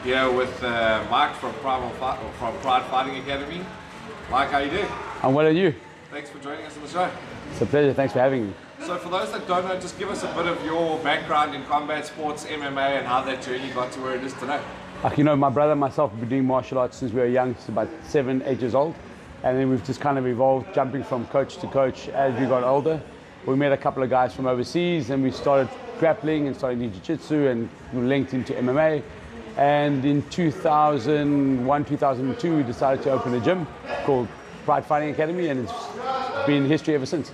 here with Mike from Pride Fighting Academy. Mike, how you doing? I'm well, and you? Thanks for joining us on the show. It's a pleasure, thanks for having me. So for those that don't know, just give us a bit of your background in combat sports, MMA, and how that journey got to where it is today. Like, you know, my brother and myself have been doing martial arts since we were young, so about 7, 8 years old. And then we've just kind of evolved, jumping from coach to coach as we got older. We met a couple of guys from overseas and we started grappling and started doing jiu-jitsu, and we linked into MMA. And in 2001, 2002, we decided to open a gym called Pride Fighting Academy, and it's been history ever since.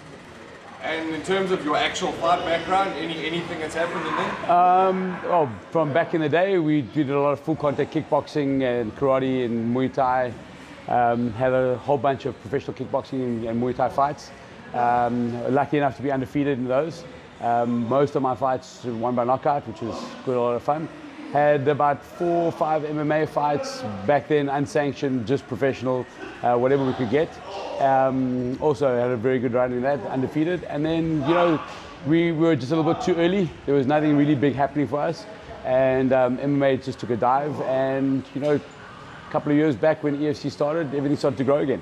And in terms of your actual fight background, anything that's happened in there? Well, from back in the day, we did a lot of full contact kickboxing and karate and Muay Thai. Had a whole bunch of professional kickboxing and Muay Thai fights. Lucky enough to be undefeated in those. Most of my fights were won by knockout, which was good, a lot of fun. Had about 4 or 5 MMA fights back then, unsanctioned, just professional, whatever we could get. Also had a very good run in that, undefeated. And then, you know, we were just a little bit too early. There was nothing really big happening for us. And MMA just took a dive. And, you know, a couple of years back when EFC started, everything started to grow again.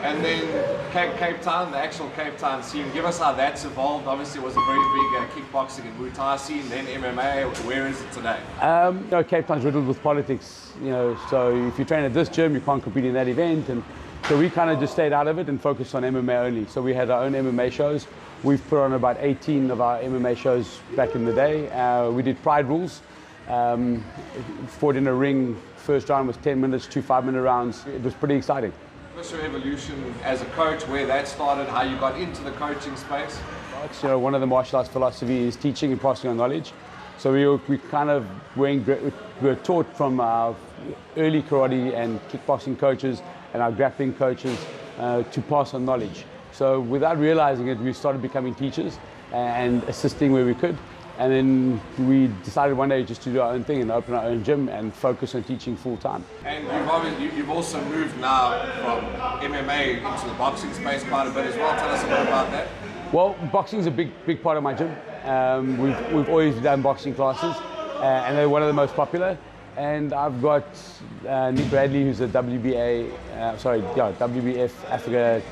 And then Cape Town, the actual Cape Town scene, give us how that's evolved. Obviously it was a very big kickboxing and Muay Thai scene, then MMA. Where is it today? You know, Cape Town's riddled with politics, you know, so if you train at this gym, you can't compete in that event. And so we kind of just stayed out of it and focused on MMA only. So we had our own MMA shows. We've put on about 18 of our MMA shows back in the day. We did Pride rules. Fought in a ring. First round was 10 minutes, 2 5-minute rounds. It was pretty exciting. What's your evolution as a coach, where that started, how you got into the coaching space? You know, one of the martial arts philosophy is teaching and passing on knowledge. So we kind of were taught from our early karate and kickboxing coaches and our grappling coaches to pass on knowledge. So without realizing it, we started becoming teachers and assisting where we could. And then we decided one day just to do our own thing and open our own gym and focus on teaching full time. And you've also moved now from MMA into the boxing space quite a bit as well. Tell us a bit about that. Well, boxing is a big part of my gym. We've always done boxing classes, and they're one of the most popular. And I've got Nick Bradley, who's a WBF Africa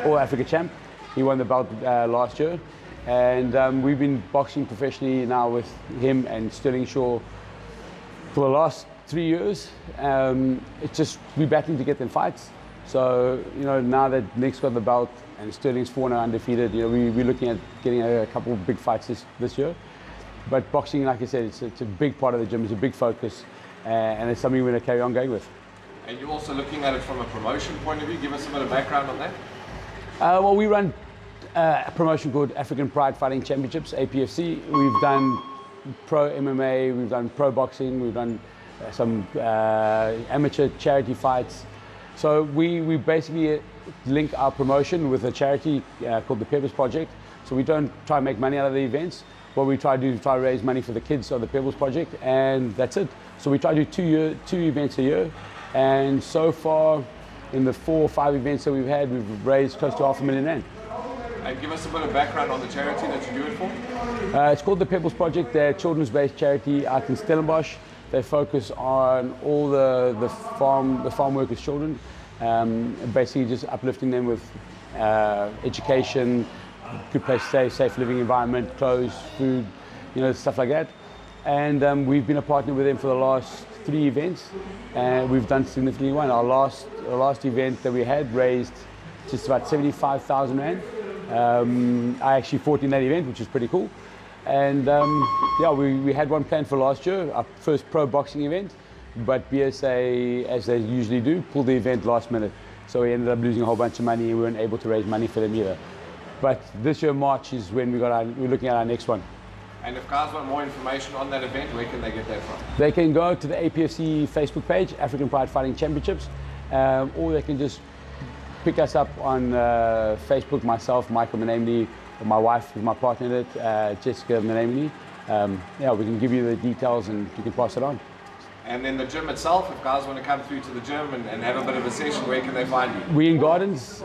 All Africa champ. He won the belt last year. And we've been boxing professionally now with him and Sterling Shaw for the last 3 years. It's just, we're battling to get them fights. So, you know, now that Nick's got the belt and Sterling's 4-0 undefeated, you know, we're looking at getting a couple of big fights this year. But boxing, like I said, it's a big part of the gym, it's a big focus, and it's something we're going to carry on going with. And you're also looking at it from a promotion point of view. Give us a bit of background on that. Well, we run a promotion called African Pride Fighting Championships, APFC. We've done pro MMA, we've done pro boxing, we've done some amateur charity fights. So we basically link our promotion with a charity called the Pebbles Project. So we don't try and make money out of the events. What we try to do is try to raise money for the kids of the Pebbles Project, and that's it. So we try to do two events a year, and so far in the 4 or 5 events that we've had, we've raised close to R500,000 rand. And give us a bit of background on the charity that you do it for. It's called the Pebbles Project. They're a children's-based charity out in Stellenbosch. They focus on all the farm workers' children, basically just uplifting them with education, good place to stay, safe living environment, clothes, food, you know, stuff like that. And we've been a partner with them for the last 3 events, and we've done significantly well. Our last event that we had raised just about 75,000 rand. I actually fought in that event, which is pretty cool. And yeah, we had one planned for last year, our first pro boxing event, but BSA, as they usually do, pulled the event last minute. So we ended up losing a whole bunch of money, and we weren't able to raise money for them either. But this year, March, is when we're looking at our next one. And if guys want more information on that event, where can they get that from? They can go to the APFC Facebook page, African Pride Fighting Championships, or they can just pick us up on Facebook, myself, Michael Manamini, or my wife, who's my partner in it, Jessica Manamini. Yeah, we can give you the details and you can pass it on. And then the gym itself, if guys want to come through to the gym and have a bit of a session, where can they find you? We're in Gardens,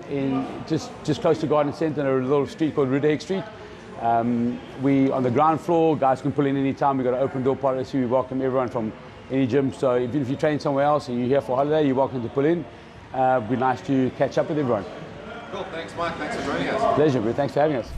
in just close to Garden Centre, in a little street called Rudeg Street. We on the ground floor, guys can pull in any time. We've got an open door policy. We welcome everyone from any gym. So if you train somewhere else and you're here for holiday, you're welcome to pull in. It'd be nice to catch up with everyone. Cool, thanks Mike, thanks for joining us. Pleasure, bro. Thanks for having us.